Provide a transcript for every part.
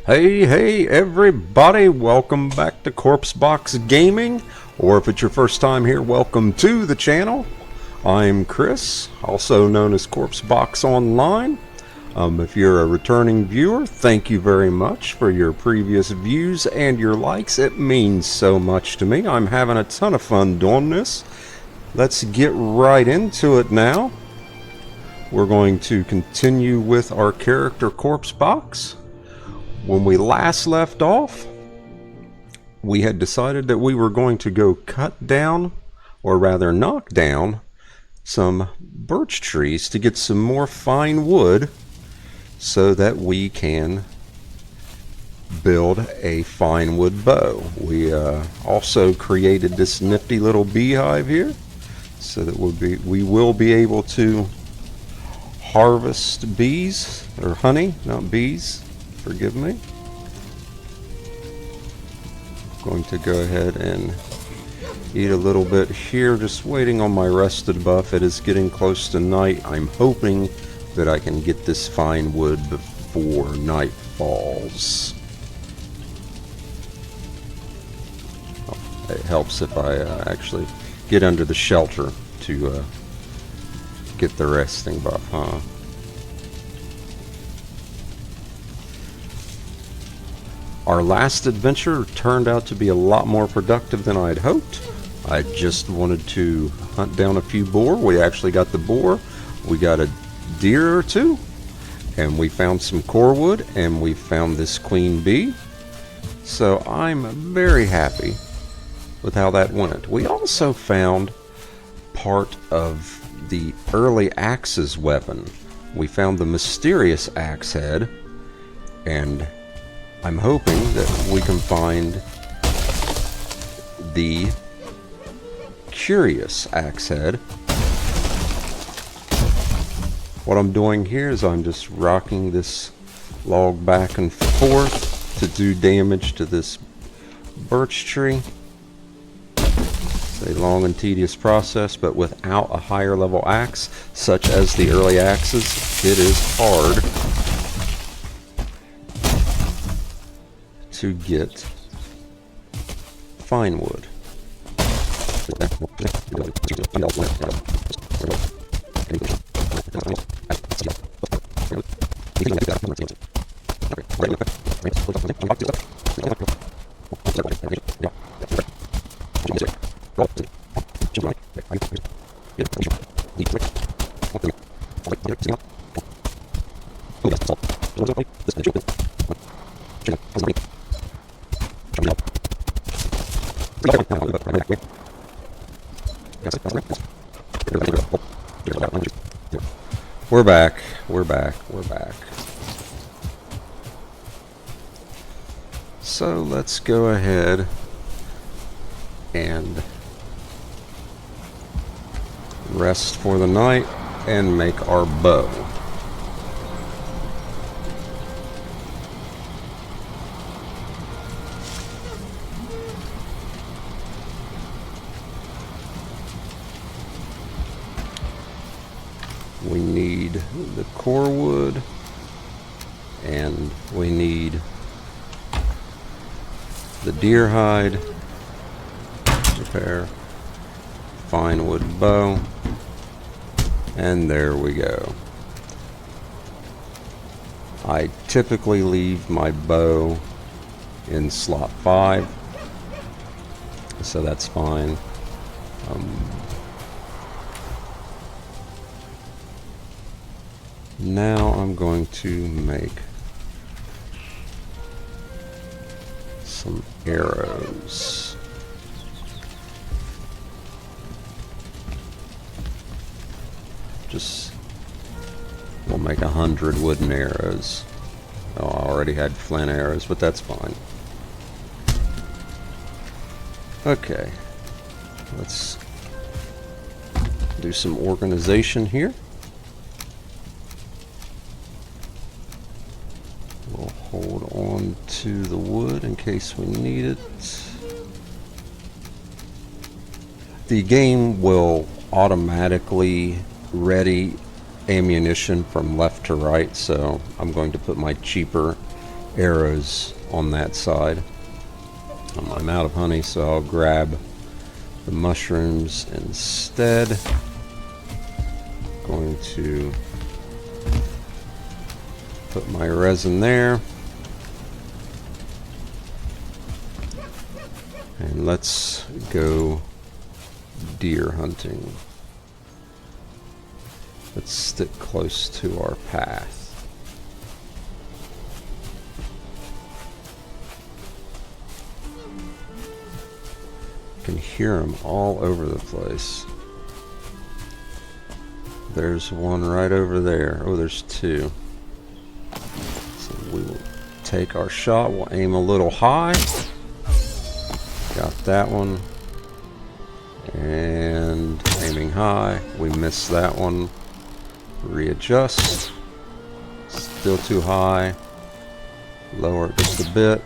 Hey everybody, welcome back to Corpse Box Gaming, or if it's your first time here, welcome to the channel. I'm Chris, also known as Corpse Box Online. If you're a returning viewer, thank you very much for your previous views and your likes. It means so much to me. I'm having a ton of fun doing this. Let's get right into it now. We're going to continue with our character Corpse Box. When we last left off, we had decided that we were going to go cut down, or rather knock down, some birch trees to get some more fine wood so that we can build a fine wood bow. We also created this nifty little beehive here so that we will be able to harvest bees, or honey, not bees. Forgive me. I'm going to go ahead and eat a little bit here, just waiting on my rested buff. It is getting close to night. I'm hoping that I can get this fine wood before night falls. Oh, it helps if I actually get under the shelter to get the resting buff, huh? Our last adventure turned out to be a lot more productive than I had hoped. I just wanted to hunt down a few boar. We actually got the boar. We got a deer or two. And we found some core wood. And we found this queen bee. So I'm very happy with how that went. We also found part of the early axe's weapon. We found the mysterious axe head. And I'm hoping that we can find the curious axe head. What I'm doing here is I'm just rocking this log back and forth to do damage to this birch tree. It's a long and tedious process, but without a higher level axe, such as the early axes, it is hard to get fine wood. We're back. So let's go ahead and rest for the night and make our bow. We need the core wood, and we need the deer hide, repair, fine wood bow, and there we go. I typically leave my bow in slot 5, so that's fine. Now I'm going to make some arrows. We'll make 100 wooden arrows. Oh, I already had flint arrows, but that's fine. Okay, let's do some organization here. We'll hold on to the wood in case we need it. The game will automatically ready ammunition from left to right, so I'm going to put my cheaper arrows on that side. I'm out of honey, so I'll grab the mushrooms instead. Going to put my resin there. And let's go deer hunting. Let's stick close to our path. You can hear them all over the place. There's one right over there. Oh, there's two. So we will take our shot. We'll aim a little high. Got that one. And aiming high. We missed that one. Readjust. Still too high. Lower it just a bit.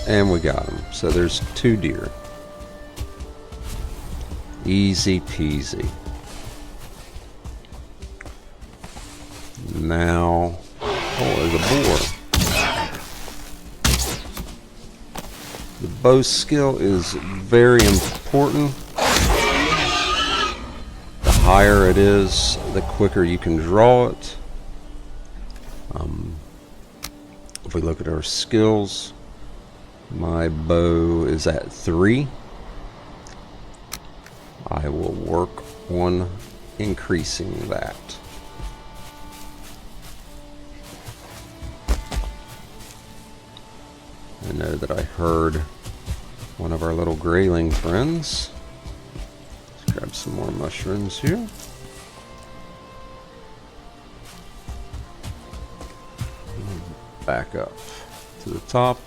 And we got him. So there's 2 deer. Easy peasy. Now, oh, there's a boar. The bow skill is very important. The higher it is, the quicker you can draw it. If we look at our skills, my bow is at 3. I will work on increasing that. I know that I heard one of our little grayling friends. Let's grab some more mushrooms here. Back up to the top.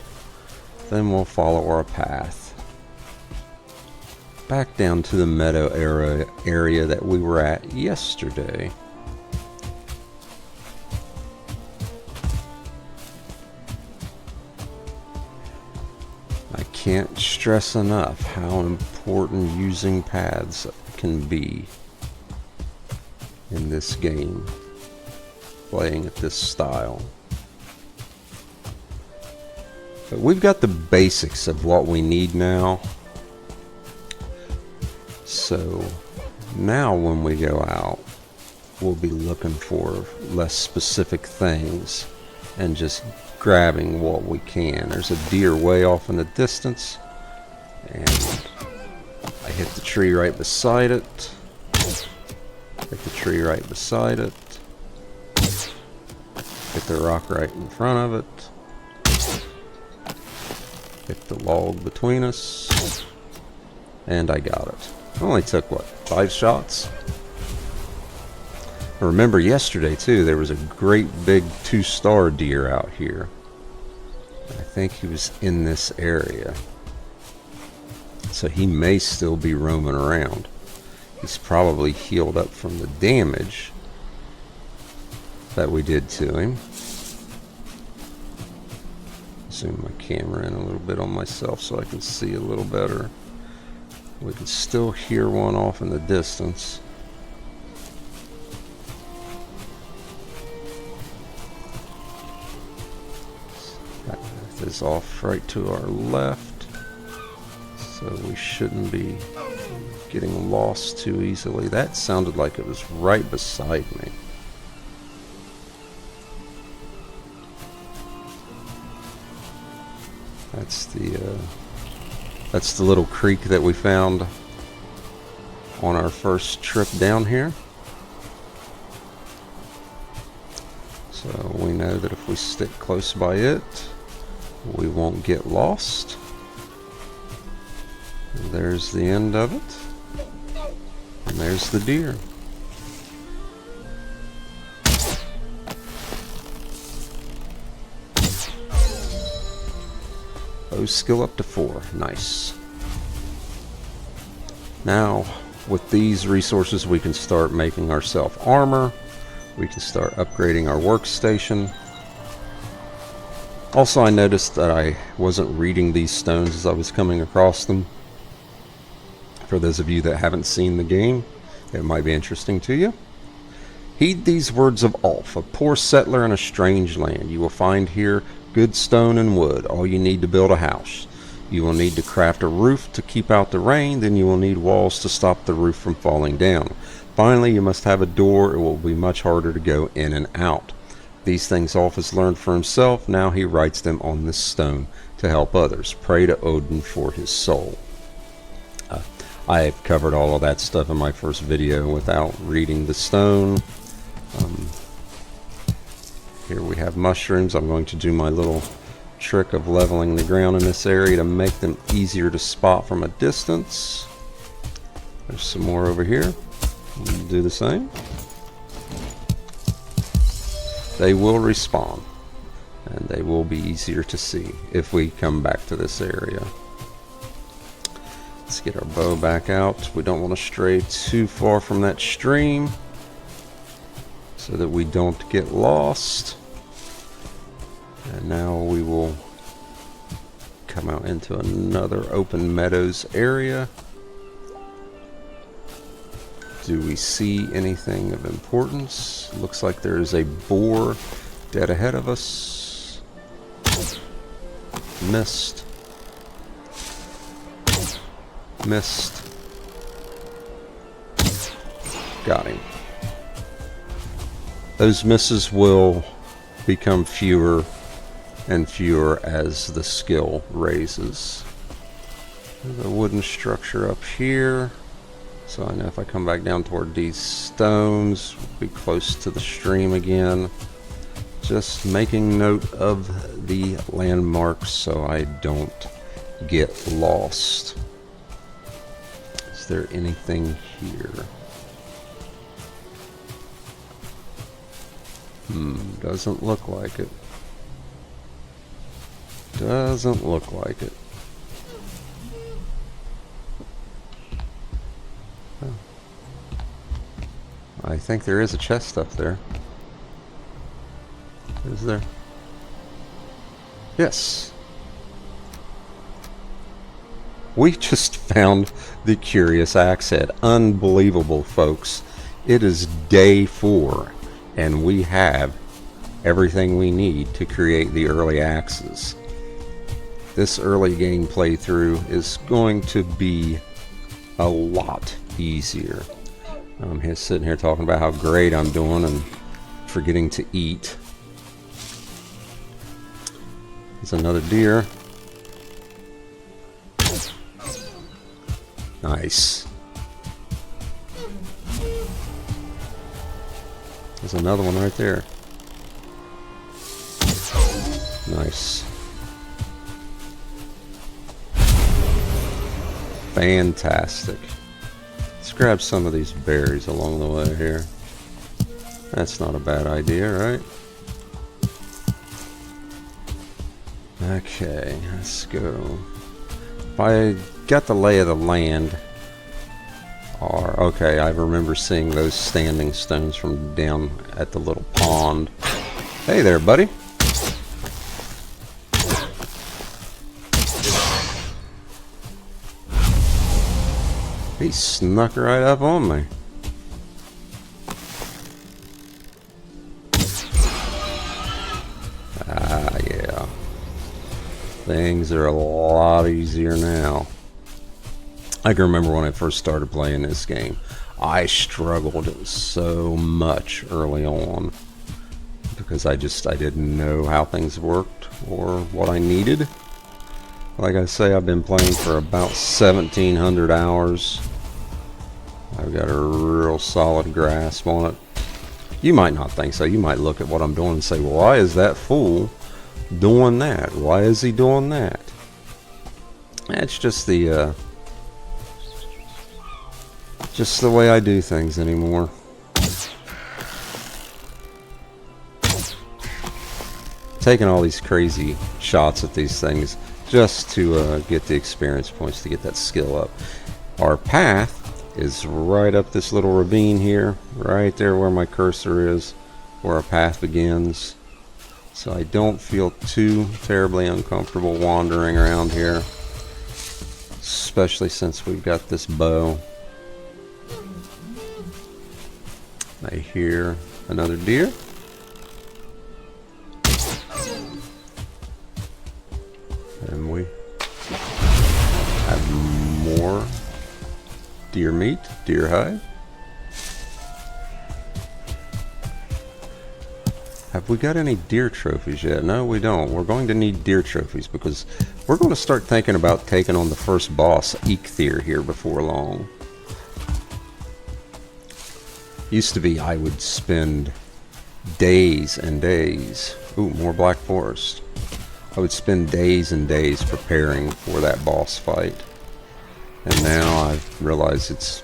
Then we'll follow our path back down to the meadow area that we were at yesterday. I can't stress enough how important using paths can be in this game, playing at this style. But we've got the basics of what we need now. So now when we go out, we'll be looking for less specific things and just grabbing what we can. There's a deer way off in the distance, and I hit the tree right beside it. Hit the tree right beside it. Hit the rock right in front of it. Hit the log between us. And I got it. Only took, what, 5 shots? I remember yesterday, too, there was a great big 2-star deer out here. I think he was in this area. So he may still be roaming around. He's probably healed up from the damage that we did to him. Zoom my camera in a little bit on myself so I can see a little better. We can still hear one off in the distance. That is off right to our left, so we shouldn't be getting lost too easily. That sounded like it was right beside me. That's the little creek that we found on our first trip down here. So we know that if we stick close by it, we won't get lost. There's the end of it. And there's the deer. Bow skill up to 4. Nice. Now, with these resources, we can start making ourselves armor. We can start upgrading our workstation. Also, I noticed that I wasn't reading these stones as I was coming across them. For those of you that haven't seen the game, it might be interesting to you. Heed these words of Ulf, a poor settler in a strange land. You will find here good stone and wood, all you need to build a house. You will need to craft a roof to keep out the rain, then you will need walls to stop the roof from falling down. Finally, you must have a door. It will be much harder to go in and out. These things Ulf has learned for himself. Now he writes them on this stone to help others. Pray to Odin for his soul. I've covered all of that stuff in my first video without reading the stone. Here we have mushrooms. I'm going to do my little trick of leveling the ground in this area to make them easier to spot from a distance. There's some more over here. We'll do the same. They will respawn, and they will be easier to see if we come back to this area. Let's get our bow back out. We don't want to stray too far from that stream so that we don't get lost. And now we will come out into another open meadows area. Do we see anything of importance? Looks like there is a boar dead ahead of us. Missed. Missed. Got him. Those misses will become fewer and fewer as the skill raises. There's a wooden structure up here. So I know if I come back down toward these stones, we'll be close to the stream again. Just making note of the landmarks so I don't get lost. Is there anything here? Doesn't look like it. Doesn't look like it. I think there is a chest up there. Is there? Yes. We just found the curious axe head. Unbelievable, folks. It is day 4, and we have everything we need to create the early axes. This early game playthrough is going to be a lot easier. I'm here sitting here talking about how great I'm doing and forgetting to eat. There's another deer. Nice. There's another one right there. Nice. Fantastic. Let's grab some of these berries along the way here. That's not a bad idea, right? Okay, let's go. If I got the lay of the land, or okay, I remember seeing those standing stones from down at the little pond. Hey there, buddy. He snuck right up on me. Ah, yeah. Things are a lot easier now. I can remember when I first started playing this game, I struggled so much early on because I didn't know how things worked or what I needed. Like I say, I've been playing for about 1,700 hours. I've got a real solid grasp on it. You might not think so. You might look at what I'm doing and say, well, why is that fool doing that? Why is he doing that? That's just the way I do things anymore. Taking all these crazy shots at these things just to get the experience points to get that skill up. Our path is right up this little ravine here, right there where my cursor is, where our path begins. So I don't feel too terribly uncomfortable wandering around here, especially since we've got this bow. I hear another deer. Deer meat, deer hide. Have we got any deer trophies yet? No, we don't. We're going to need deer trophies because we're going to start thinking about taking on the first boss, Eikthyr, here before long. Used to be I would spend days and days. Ooh, more Black Forest. I would spend days and days preparing for that boss fight. And now I've realized it's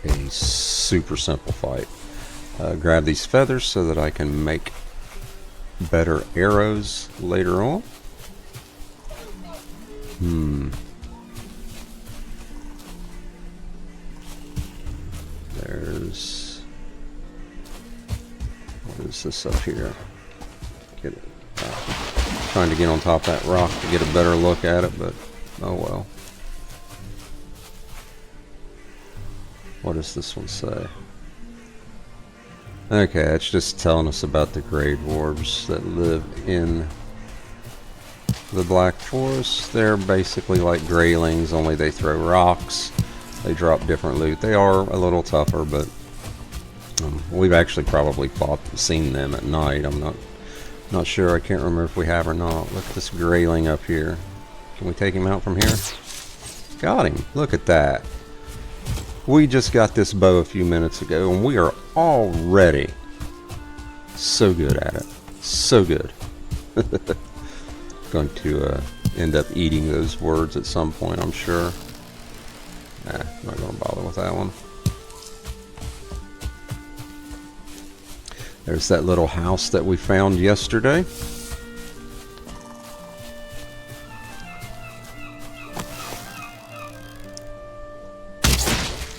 a super simple fight. Grab these feathers so that I can make better arrows later on. There's... what is this up here? Get it. Trying to get on top of that rock to get a better look at it, but oh well. What does this one say? Okay, it's just telling us about the grey dwarves that live in the Black Forest. They're basically like greylings, only they throw rocks. They drop different loot. They are a little tougher, but we've actually probably seen them at night. I'm not sure. I can't remember if we have or not. Look at this greyling up here. Can we take him out from here? Got him. Look at that. We just got this bow a few minutes ago, and we are already so good at it. So good. Going to end up eating those words at some point, I'm sure. Nah, I'm not going to bother with that one. There's that little house that we found yesterday.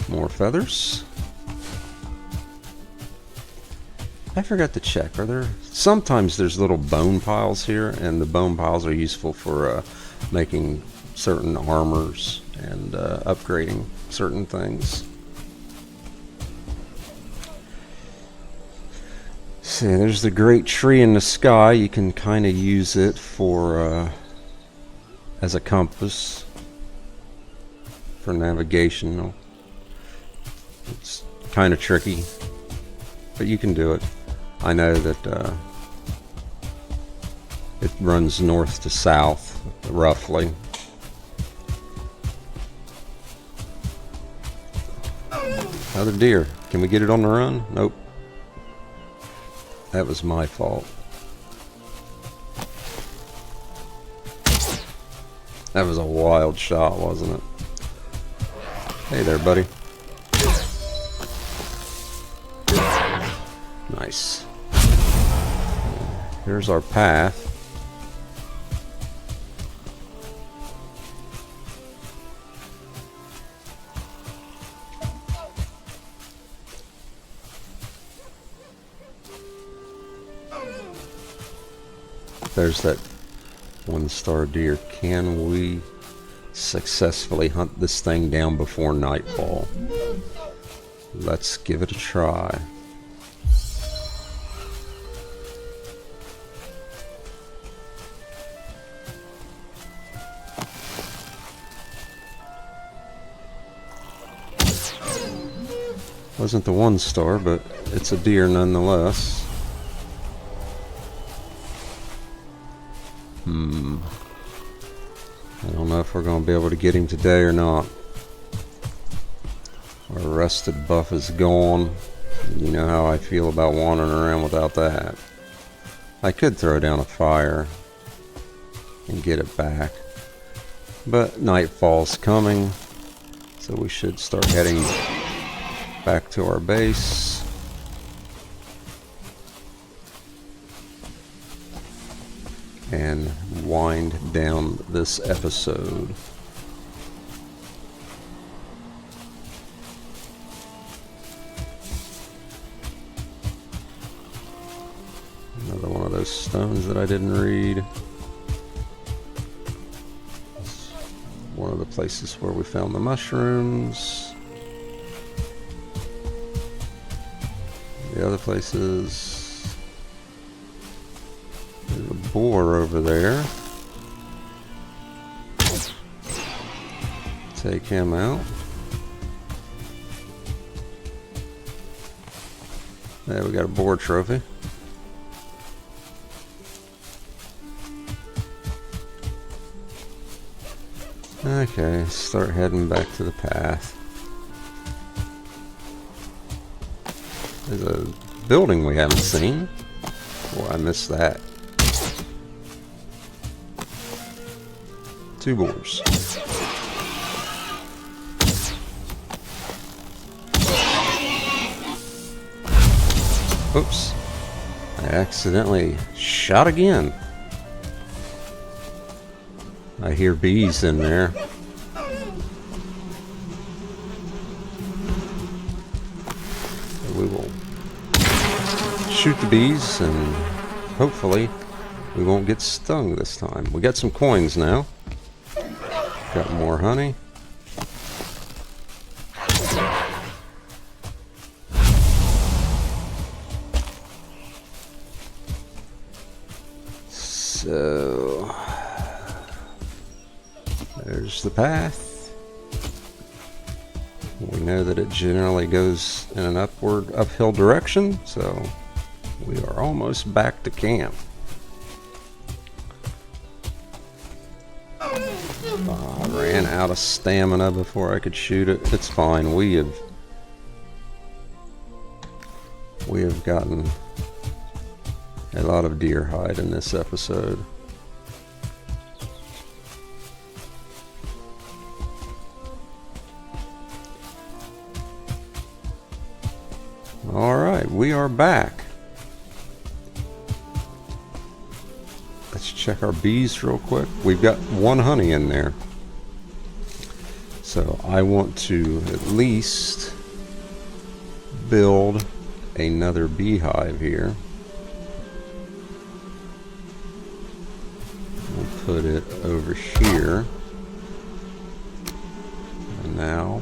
More feathers. I forgot to check. Are there... sometimes there's little bone piles here, and the bone piles are useful for making certain armors and upgrading certain things. See, there's the great tree in the sky. You can kind of use it for as a compass for navigation. It's kind of tricky, but you can do it. I know that it runs north to south, roughly. Another deer. Can we get it on the run? Nope. That was my fault. That was a wild shot, wasn't it? Hey there, buddy. Nice. Here's our path. There's that 1-star deer. Can we successfully hunt this thing down before nightfall? Let's give it a try. Wasn't the 1-star, but it's a deer nonetheless. I don't know if we're going to be able to get him today or not. Our rusted buff is gone. You know how I feel about wandering around without that. I could throw down a fire and get it back, but nightfall's coming, so we should start heading back to our base. And wind down this episode. Another one of those stones that I didn't read. It's one of the places where we found the mushrooms. The other places. There's a boar over there. Take him out. There, we got a boar trophy. Okay, start heading back to the path. There's a building we haven't seen. Oh, I missed that. 2 boars. Oops. I accidentally shot again. I hear bees in there. We will shoot the bees and hopefully we won't get stung this time. We got some coins now. Got more honey. So there's the path. We know that it generally goes in an uphill direction, so we are almost back to camp. I ran out of stamina before I could shoot it. It's fine. We have gotten a lot of deer hide in this episode. Alright, we are back. Let's check our bees real quick. We've got 1 honey in there. So I want to at least build another beehive here. We'll put it over here. And now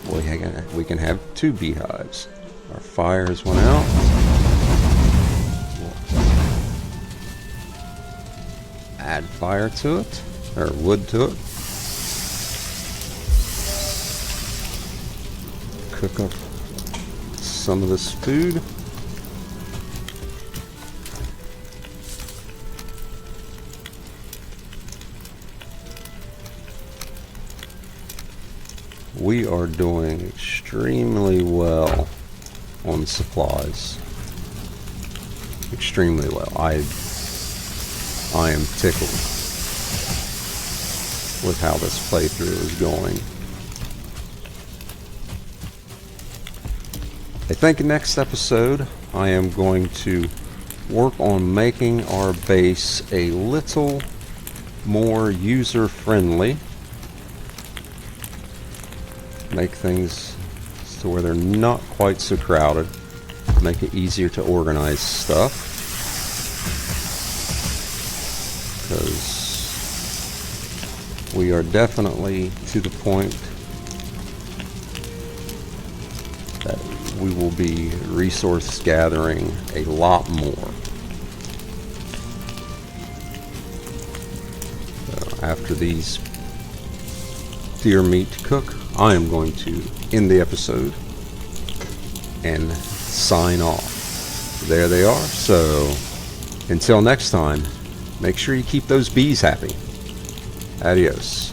we can have 2 beehives. Our fires went out. We'll add fire to it, or wood to it. Cook up some of this food. We are doing extremely well on supplies. Extremely well. I am tickled with how this playthrough is going. I think next episode I am going to work on making our base a little more user-friendly. Make things to where they're not quite so crowded. Make it easier to organize stuff. Because we are definitely to the point that we will be resource gathering a lot more. So after these deer meat cook, I am going to end the episode and sign off. There they are. So until next time, make sure you keep those bees happy. Adios.